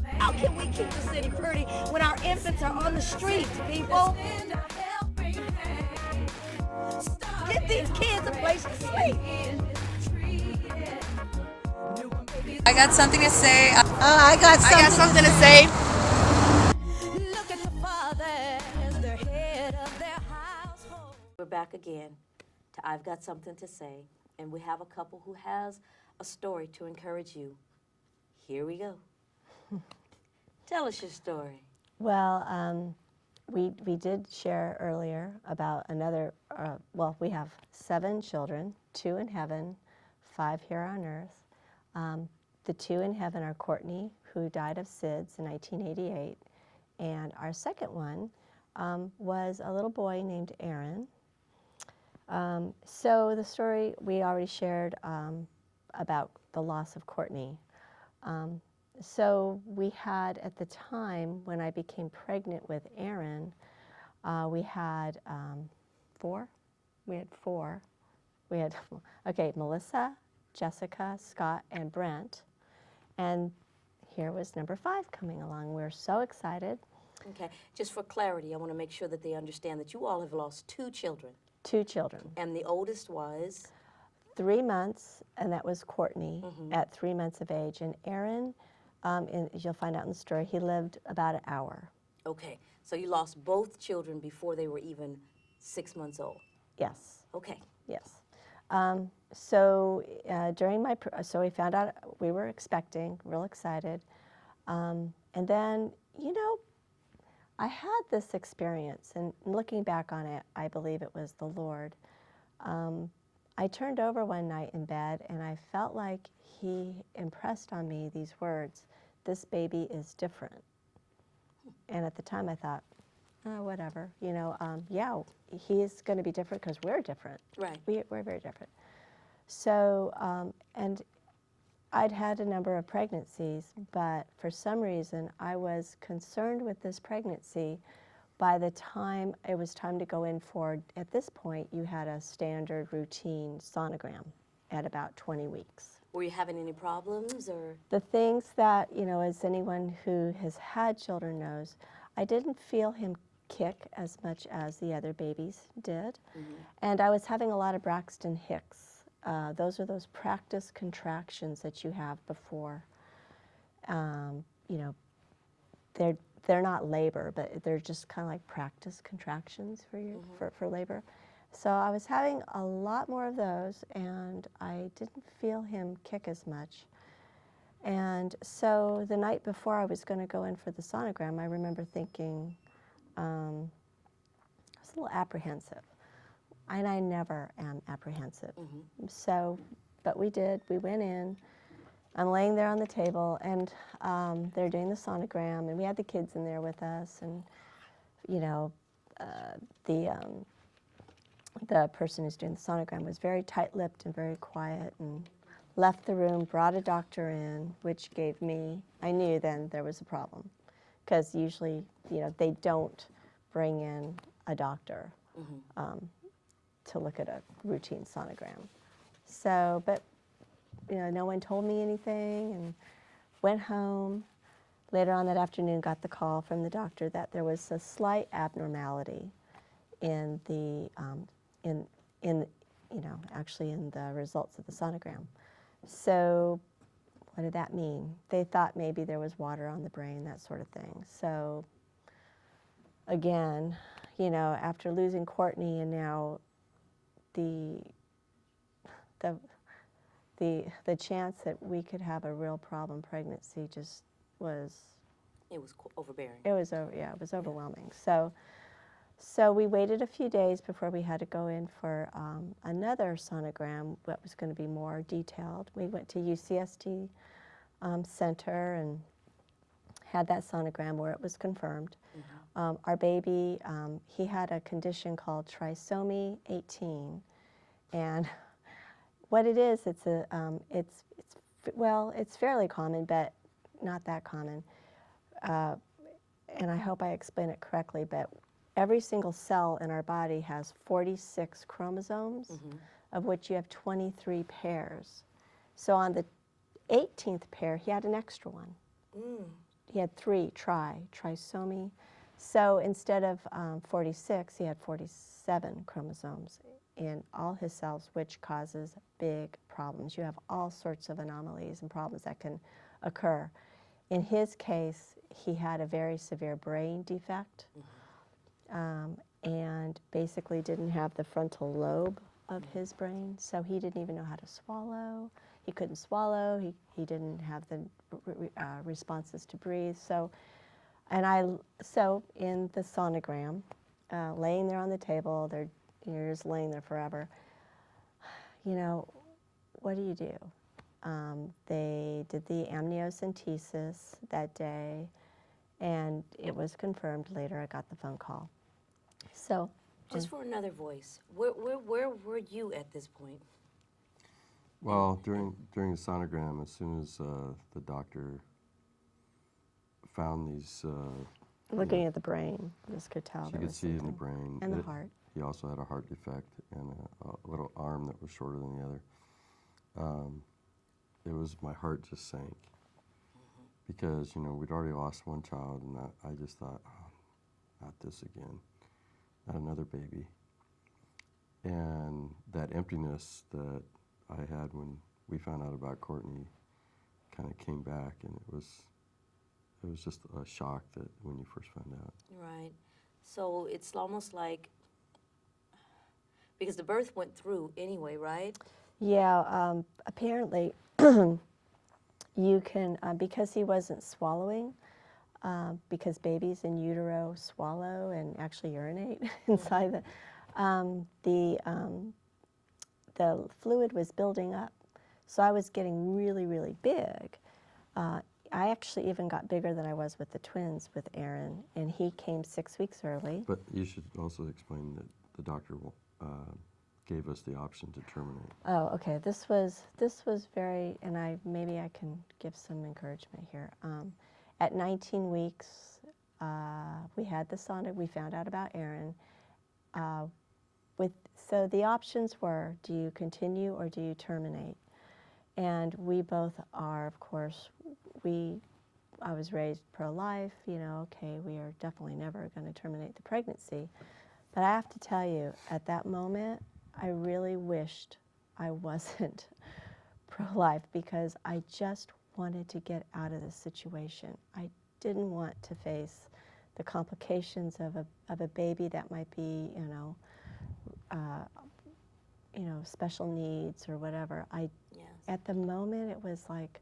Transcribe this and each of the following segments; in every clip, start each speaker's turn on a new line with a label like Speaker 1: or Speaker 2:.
Speaker 1: How can we keep the city pretty when our infants are on the streets, people? Get these kids a place to sleep.
Speaker 2: I got something to say.
Speaker 1: I got
Speaker 2: something to say.
Speaker 1: Look at the father as the head of their household. We're back again to I've Got Something to Say, and we have a couple who has a story to encourage you. Here we go. Tell us your story.
Speaker 3: Well, we did share earlier about another, well, we have 7 children, 2 in heaven, 5 here on earth. The 2 in heaven are Courtney, who died of SIDS in 1988, and our second one was a little boy named Aaron. So the story we already shared about the loss of Courtney. So we had, at the time when I became pregnant with Aaron, we had 4. We had 4. We had, okay, Melissa, Jessica, Scott, and Brent. And here was number 5 coming along. We were so excited.
Speaker 1: Okay, just for clarity, I want to make sure that they understand that you all have lost 2 children.
Speaker 3: 2 children.
Speaker 1: And the oldest was?
Speaker 3: 3 months, and that was Courtney at 3 months of age. And Aaron, as you'll find out in the story, he lived about an hour.
Speaker 1: Okay, so you lost both children before they were even 6 months old.
Speaker 3: Yes.
Speaker 1: Okay.
Speaker 3: Yes. So during my, so we found out we were expecting, real excited. And then, you know, I had this experience, and looking back on it, I believe it was the Lord. I turned over one night in bed, and I felt like He impressed on me these words, "This baby is different." And at the time I thought, oh, whatever, you know, yeah, He's going to be different because we're different.
Speaker 1: Right.
Speaker 3: We're very different. So, and I'd had a number of pregnancies, but for some reason I was concerned with this pregnancy. By the time it was time to go in for, at this point, you had a standard routine sonogram at about 20 weeks.
Speaker 1: Were you having any problems, or?
Speaker 3: The things that, you know, as anyone who has had children knows, I didn't feel him kick as much as the other babies did. And I was having a lot of Braxton Hicks. Those are those practice contractions that you have before. You know, they're not labor, but they're just kind of like practice contractions for you, for labor. So I was having a lot more of those, and I didn't feel him kick as much. And so the night before I was going to go in for the sonogram, I remember thinking, I was a little apprehensive. And I never am apprehensive. So, but we did. We went in. I'm laying there on the table, and they're doing the sonogram, and we had the kids in there with us, and you know, the person who's doing the sonogram was very tight-lipped and very quiet, and left the room, brought a doctor in, which gave me, I knew then there was a problem, because usually, you know, they don't bring in a doctor to look at a routine sonogram. So, but, you know, no one told me anything, and went home. Later on that afternoon, got the call from the doctor that there was a slight abnormality in the, you know, actually in the results of the sonogram. So what did that mean? They thought maybe there was water on the brain, that sort of thing. So again, you know, after losing Courtney, and now the chance that we could have a real problem pregnancy just was.
Speaker 1: It was overbearing.
Speaker 3: It was yeah, it was overwhelming. So we waited a few days before we had to go in for another sonogram that was going to be more detailed. We went to UCST Center and had that sonogram where it was confirmed. Our baby, he had a condition called trisomy 18, and what it is, it's fairly common, but not that common. And I hope I explain it correctly, but every single cell in our body has 46 chromosomes, of which you have 23 pairs. So on the 18th pair, he had an extra one. he had 3 trisomy. So instead of 46, he had 47 chromosomes in all his cells, which causes big problems. You have all sorts of anomalies and problems that can occur. In his case, he had a very severe brain defect and basically didn't have the frontal lobe of his brain, so he didn't even know how to swallow. He couldn't swallow. He didn't have the responses to breathe. So in the sonogram, laying there on the table, you're just laying there forever. You know, what do you do? They did the amniocentesis that day, and it was confirmed later. I got the phone call. So,
Speaker 1: Just for another voice, where were you at this point?
Speaker 4: Well, during the sonogram, as soon as the doctor found these,
Speaker 3: looking at the brain, just could tell
Speaker 4: she
Speaker 3: there
Speaker 4: could
Speaker 3: was
Speaker 4: see in the
Speaker 3: something.
Speaker 4: brain.
Speaker 3: And the heart.
Speaker 4: He also had a heart defect and a little arm that was shorter than the other. It was, my heart just sank because, you know, we'd already lost one child, and I just thought, oh, not this again, not another baby. And that emptiness that I had when we found out about Courtney kind of came back, and it was just a shock that when you first found out.
Speaker 1: Right. So it's almost like, because the birth went through anyway, right?
Speaker 3: Yeah, apparently you can, because he wasn't swallowing, because babies in utero swallow and actually urinate inside the fluid was building up. So I was getting really, really big. I actually even got bigger than I was with the twins with Aaron, and he came 6 weeks early.
Speaker 4: But you should also explain that the doctor gave us the option to terminate.
Speaker 3: Oh, okay. This was very, and maybe I can give some encouragement here. At 19 weeks, we had the sonda. We found out about Aaron. So the options were: do you continue or do you terminate? And we both are, of course. I was raised pro-life. You know, okay, we are definitely never going to terminate the pregnancy. But I have to tell you, at that moment, I really wished I wasn't pro-life, because I just wanted to get out of this situation. I didn't want to face the complications of a baby that might be, special needs or whatever.
Speaker 1: Yes.
Speaker 3: At the moment, it was like,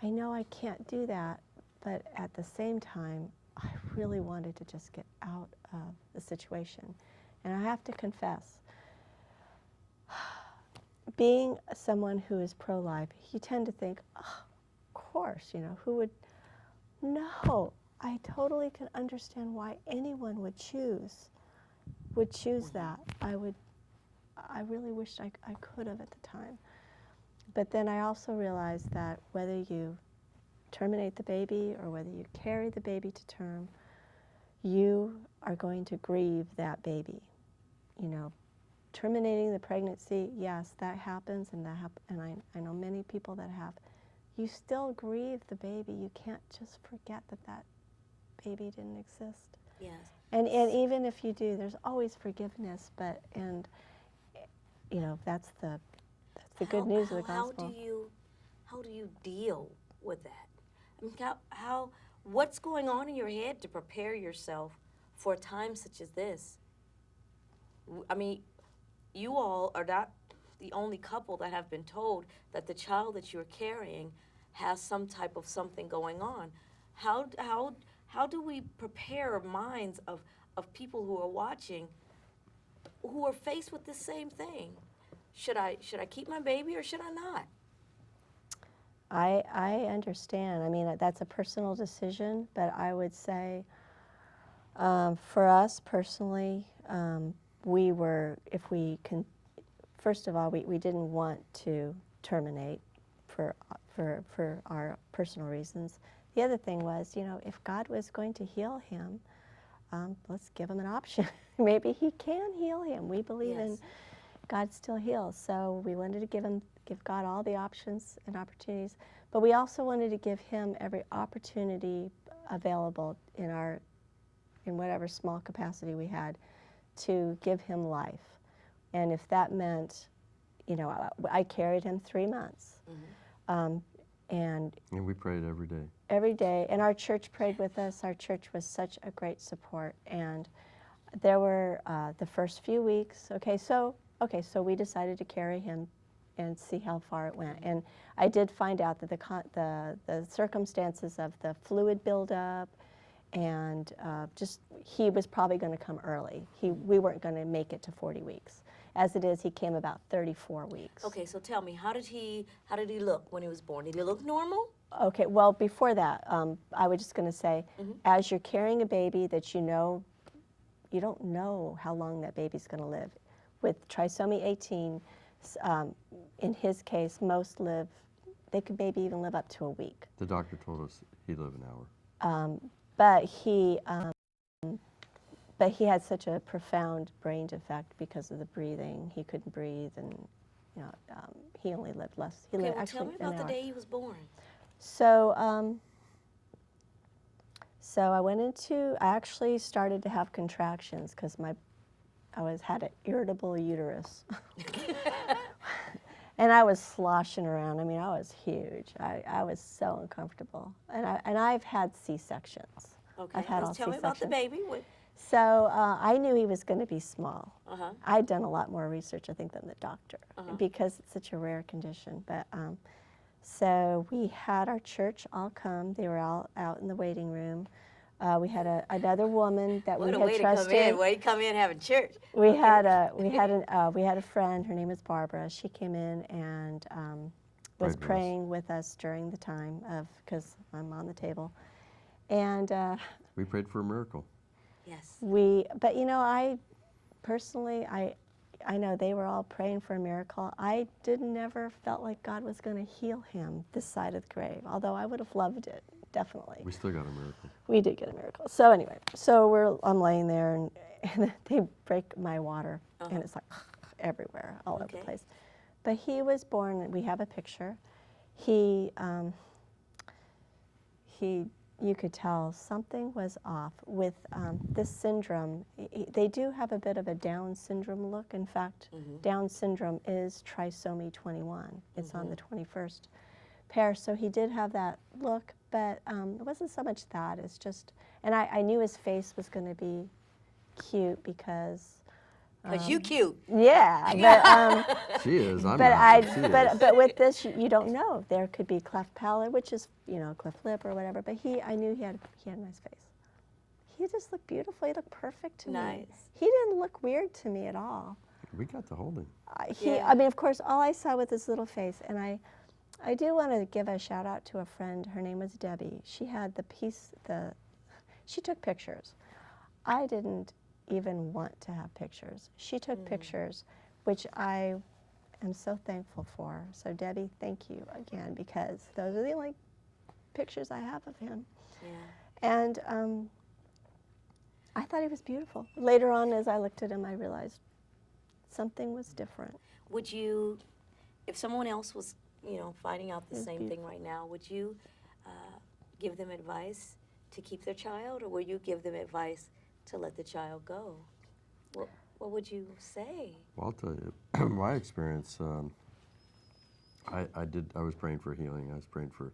Speaker 3: I know I can't do that, but at the same time, I really wanted to just get out of the situation. And I have to confess, being someone who is pro-life, you tend to think, oh, of course, who would? No, I totally can understand why anyone would choose that. I really wished I could have at the time. But then I also realized that whether you terminate the baby or whether you carry the baby to term, you are going to grieve that baby. Terminating the pregnancy, yes, that happens, and I know many people that have. You still grieve the baby. You can't just forget that baby didn't exist.
Speaker 1: Yes.
Speaker 3: And even if you do, there's always forgiveness. That's the good news of the gospel.
Speaker 1: How do you deal with that? I mean, what's going on in your head to prepare yourself for a time such as this? I mean, you all are not the only couple that have been told that the child that you're carrying has some type of something going on. How do we prepare minds of people who are watching, who are faced with the same thing? Should I keep my baby or should I not?
Speaker 3: I understand. I mean, that's a personal decision, but I would say for us personally, first of all, we didn't want to terminate for our personal reasons. The other thing was, if God was going to heal him, let's give him an option. Maybe he can heal him. We believe in God still heals. So we wanted to give him give God all the options and opportunities, but we also wanted to give him every opportunity available in whatever small capacity we had to give him life. And if that meant, you know, I carried him 3 months. And
Speaker 4: we prayed every day.
Speaker 3: Every day, and our church prayed with us. Our church was such a great support, and there were the first few weeks. So we decided to carry him and see how far it went. And I did find out that the circumstances of the fluid buildup and just he was probably going to come early. We weren't going to make it to 40 weeks. As it is, he came about 34 weeks.
Speaker 1: Okay, so tell me, how did he look when he was born? Did he look normal?
Speaker 3: Okay, well, before that, I was just going to say, as you're carrying a baby that you don't know how long that baby's going to live. With trisomy 18, in his case, most live, they could maybe even live up to a week.
Speaker 4: The doctor told us he'd live an hour.
Speaker 3: But he had such a profound brain defect because of the breathing. He couldn't breathe, and you know, he only lived less. He lived actually
Speaker 1: tell me about the day he was born.
Speaker 3: So, I actually started to have contractions because had an irritable uterus. And I was sloshing around. I mean, I was huge. I was so uncomfortable. And I've had C-sections.
Speaker 1: Okay,
Speaker 3: I've had all
Speaker 1: tell me about the baby.
Speaker 3: So I knew he was going to be small. I'd done a lot more research, I think, than the doctor because it's such a rare condition. But so we had our church all come. They were all out in the waiting room. We had another woman that we had trusted.
Speaker 1: Way to come in having church.
Speaker 3: We had a friend. Her name was Barbara. She came in and was praying with us during the time because I'm on the table, and
Speaker 4: we prayed for a miracle.
Speaker 1: Yes.
Speaker 3: But you know, I personally, I know they were all praying for a miracle. I never felt like God was going to heal him this side of the grave, although I would have loved it, definitely.
Speaker 4: We still got a miracle.
Speaker 3: We did get a miracle. So anyway, I'm laying there, and they break my water, and it's like everywhere, all over the place. But he was born, we have a picture. You could tell something was off with this syndrome. They do have a bit of a Down syndrome look. In fact, Down syndrome is trisomy 21. It's on the 21st pair. So he did have that look, but it wasn't so much that. It's just, and I knew his face was going to be cute because.
Speaker 1: Because you cute.
Speaker 3: Yeah, but
Speaker 4: she is. I'm not.
Speaker 3: But with this, you don't know. There could be cleft palate, which is cleft lip or whatever. But I knew he had a nice face. He just looked beautiful. He looked perfect to me. He didn't look weird to me at all.
Speaker 4: We got to hold him.
Speaker 3: I mean, of course, all I saw with his little face, and I do want to give a shout out to a friend. Her name was Debbie. She had she took pictures. I didn't even want to have pictures. She took pictures, which I am so thankful for. So Debbie, thank you again, because those are the only pictures I have of him. Yeah. And I thought he was beautiful. Later on, as I looked at him, I realized something was different.
Speaker 1: Would you, if someone else was, finding out the same thing right now, would you give them advice to keep their child, or would you give them advice to let the child go? What would you say?
Speaker 4: Well, I'll tell you, my experience, I was praying for healing. I was praying for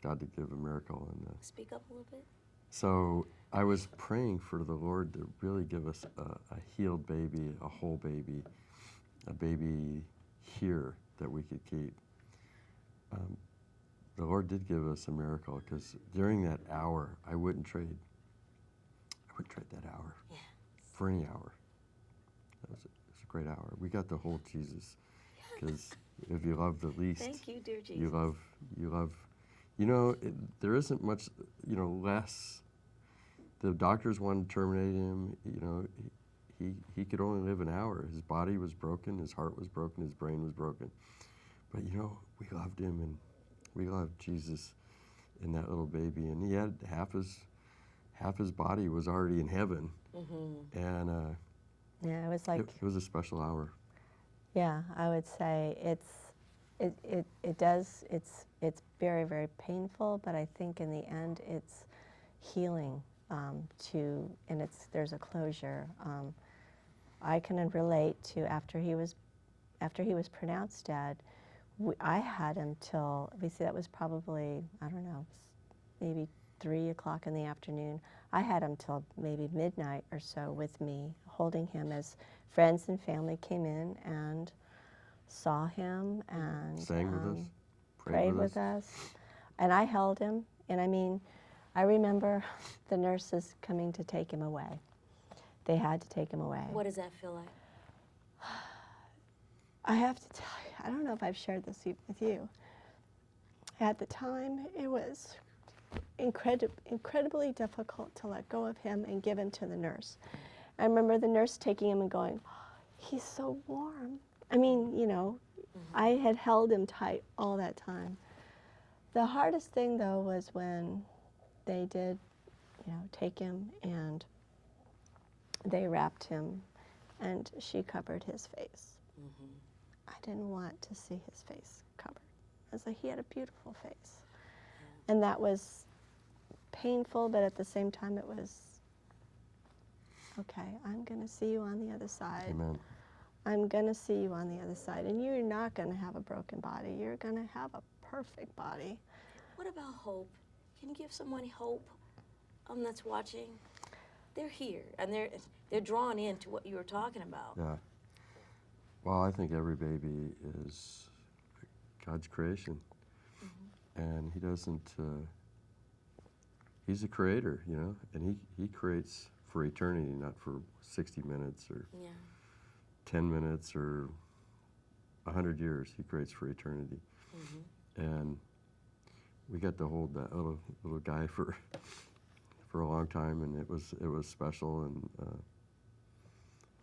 Speaker 4: God to give a miracle. And
Speaker 1: speak up a little bit.
Speaker 4: So I was praying for the Lord to really give us a healed baby, a whole baby, a baby here that we could keep. The Lord did give us a miracle, because during that hour, I wouldn't trade that hour for any hour. It was a great hour. We got to hold Jesus, because if you love the least,
Speaker 1: thank you, dear Jesus.
Speaker 4: You love. There isn't much, less. The doctors wanted to terminate him. He could only live an hour. His body was broken. His heart was broken. His brain was broken. But we loved him, and we loved Jesus in that little baby. And he had half his body was already in heaven. And
Speaker 3: yeah, it was like
Speaker 4: it was a special hour.
Speaker 3: Yeah, I would say it does, it's very, very painful, but I think in the end it's healing and there's a closure. I can relate to after he was pronounced dead, I had him till, that was probably, I don't know, maybe 3 o'clock in the afternoon. I had him till maybe midnight or so with me, holding him as friends and family came in and saw him and
Speaker 4: sang with us,
Speaker 3: prayed with us. And I held him, and I mean, I remember the nurses coming to take him away. They had to take him away.
Speaker 1: What does that feel like?
Speaker 3: I have to tell you, I don't know if I've shared this with you. At the time, it was incredibly difficult to let go of him and give him to the nurse. I remember the nurse taking him and going, he's so warm. I mean, you know, I had held him tight all that time. The hardest thing, though, was when they did, you know, take him and they wrapped him and she covered his face. I didn't want to see his face covered. I was like, he had a beautiful face. And that was painful, but at the same time it was, okay, I'm going to see you on the other side.
Speaker 4: Amen.
Speaker 3: I'm going to see you on the other side. And you're not going to have a broken body. You're going to have a perfect body.
Speaker 1: What about hope? Can you give someone hope that's watching? They're here, and they're drawn into what you were talking about.
Speaker 4: Yeah. Well, I think every baby is God's creation. And he doesn't, he's a creator, you know, and he creates for eternity, not for 60 minutes or 10 minutes or 100 years. He creates for eternity. And we got to hold that little guy for a long time, and it was special, and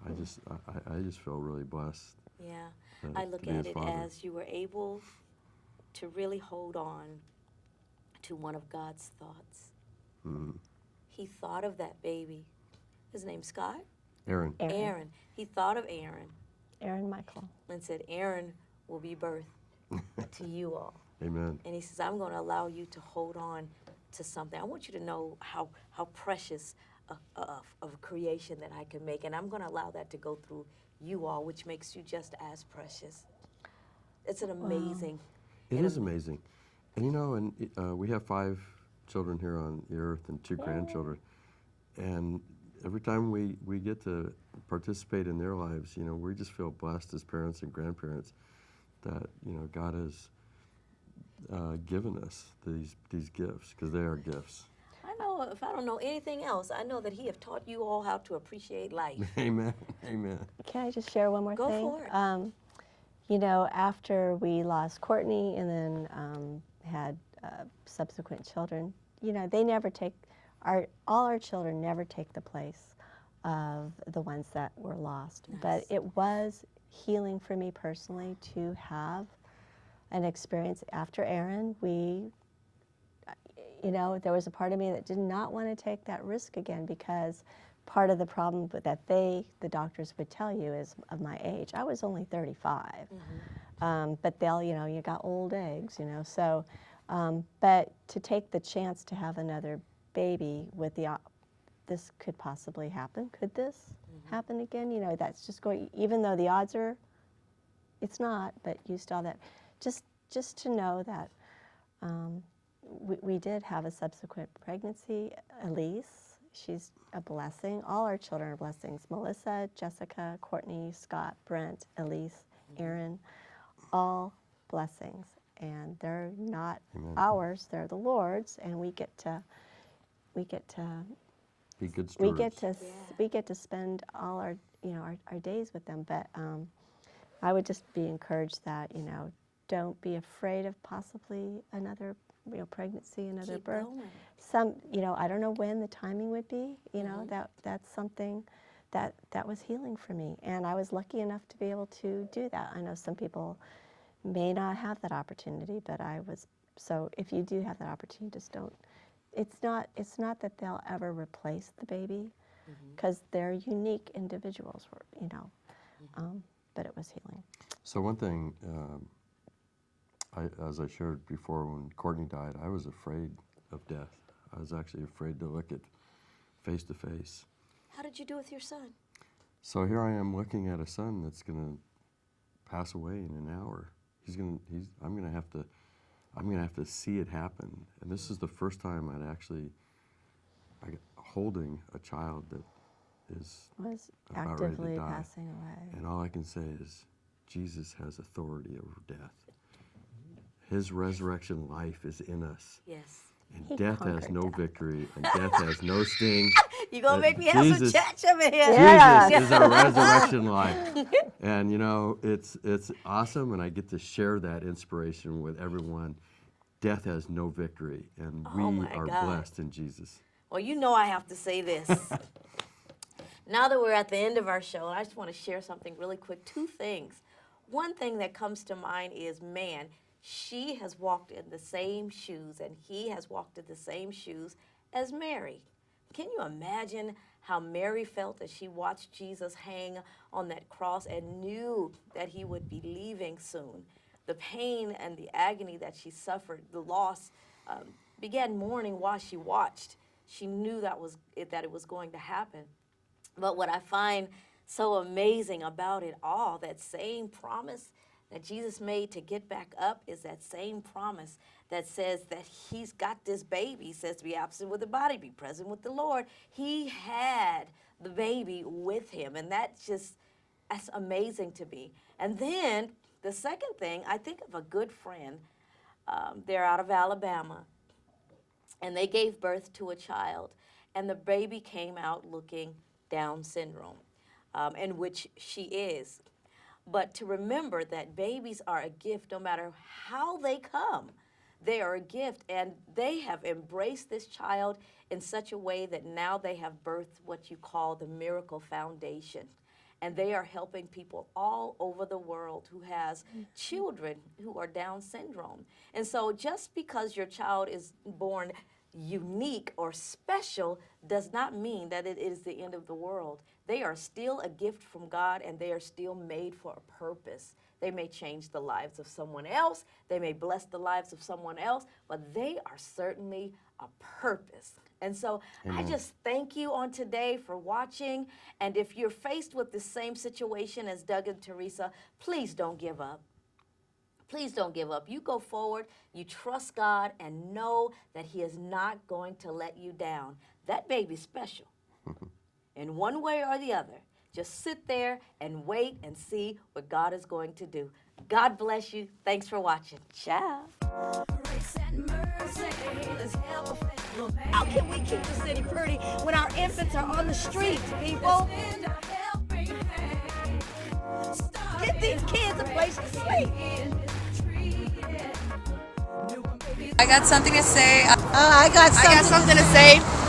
Speaker 4: I just feel really blessed.
Speaker 1: Yeah, I look at it as you were able to really hold on to one of God's thoughts. He thought of that baby. His name's Scott?
Speaker 4: Aaron.
Speaker 1: Aaron. He thought of Aaron.
Speaker 3: Aaron Michael.
Speaker 1: And said, Aaron will be birthed to you all.
Speaker 4: Amen.
Speaker 1: And he says, I'm going to allow you to hold on to something. I want you to know how precious of a creation that I can make. And I'm going to allow that to go through you all, which makes you just as precious. It's an amazing.
Speaker 4: It is amazing. And you know, and we have 5 children here on the earth and 2 grandchildren. And every time we get to participate in their lives, you know, we just feel blessed as parents and grandparents that, you know, God has given us these gifts, because they are gifts.
Speaker 1: I know, if I don't know anything else, I know that he have taught you all how to appreciate life.
Speaker 4: Amen. Amen.
Speaker 3: Can I just share one more thing?
Speaker 1: Go for it.
Speaker 3: You know, after we lost Courtney and then had subsequent children, you know, they never take, all our children never take the place of the ones that were lost.
Speaker 1: Nice.
Speaker 3: But it was healing for me personally to have an experience after Aaron. You know, there was a part of me that did not want to take that risk again, because part of the problem that the doctors would tell you is of my age. I was only 35. But they'll, you know, you got old eggs, you know. So, but to take the chance to have another baby with this could possibly happen. Could this happen again? You know, that's just going, even though the odds are, it's not, but you still have that. Just to know that we did have a subsequent pregnancy, Elise. She's a blessing. All our children are blessings. Melissa, Jessica, Courtney, Scott, Brent, Elise, Aaron, all blessings. And they're not ours, they're the Lord's, and we get to
Speaker 4: Be good stewards.
Speaker 3: we get to spend all our, you know, our days with them. But I would just be encouraged that, you know, don't be afraid of possibly another, you know, pregnancy, another
Speaker 1: Keep
Speaker 3: birth.
Speaker 1: going.
Speaker 3: You know, I don't know when the timing would be. You know, that's something that was healing for me, and I was lucky enough to be able to do that. I know some people may not have that opportunity, but I was. So if you do have that opportunity, just don't. It's not that they'll ever replace the baby, because they're unique individuals. You know, but it was healing.
Speaker 4: So one thing as I shared before, when Courtney died, I was afraid of death. I was actually afraid to look at face to face.
Speaker 1: How did you do with your son?
Speaker 4: So here I am looking at a son that's going to pass away in an hour. I'm going to have to see it happen. And this is the first time holding a child that
Speaker 3: was
Speaker 4: about ready to
Speaker 3: actively
Speaker 4: die.
Speaker 3: passing away.
Speaker 4: And all I can say is, Jesus has authority over death. His resurrection life is in us.
Speaker 1: Yes.
Speaker 4: And
Speaker 3: He
Speaker 4: death has
Speaker 3: conquered
Speaker 4: no
Speaker 3: death.
Speaker 4: victory, and death has no sting.
Speaker 1: You're going to make me have some
Speaker 4: Jesus-
Speaker 1: church over here.
Speaker 3: Yeah.
Speaker 4: Jesus is our resurrection life. And you know, it's awesome, and I get to share that inspiration with everyone. Death has no victory, and
Speaker 1: Oh
Speaker 4: we
Speaker 1: my
Speaker 4: are
Speaker 1: God.
Speaker 4: blessed in Jesus.
Speaker 1: Well, you know I have to say this. Now that we're at the end of our show, I just want to share something really quick. Two things. One thing that comes to mind is, man, she has walked in the same shoes and he has walked in the same shoes as Mary. Can you imagine how Mary felt as she watched Jesus hang on that cross and knew that he would be leaving soon? The pain and the agony that she suffered, the loss, began mourning while she watched. She knew that it was going to happen. But what I find so amazing about it all, that same promise that Jesus made to get back up is that same promise that says that he's got this baby. He says to be absent with the body, be present with the Lord. He had the baby with him, and that's amazing to me. And then the second thing, I think of a good friend. They're out of Alabama, and they gave birth to a child, and the baby came out looking Down syndrome, and which she is. But to remember that babies are a gift no matter how they come. They are a gift, and they have embraced this child in such a way that now they have birthed what you call the Miracle Foundation. And they are helping people all over the world who has children who are Down syndrome. And so just because your child is born unique or special does not mean that it is the end of the world. They are still a gift from God, and they are still made for a purpose. They may change the lives of someone else, they may bless the lives of someone else, but they are certainly a purpose. And so I just thank you on today for watching. And if you're faced with the same situation as Doug and Theresa, please don't give up. Please don't give up. You go forward, you trust God, and know that he is not going to let you down. That baby's special. In one way or the other. Just sit there and wait and see what God is going to do. God bless you. Thanks for watching. Ciao. How can we keep the city pretty when our infants are on the streets, people? Get these kids a place to sleep.
Speaker 2: I got something to say.
Speaker 5: I got something
Speaker 2: to say.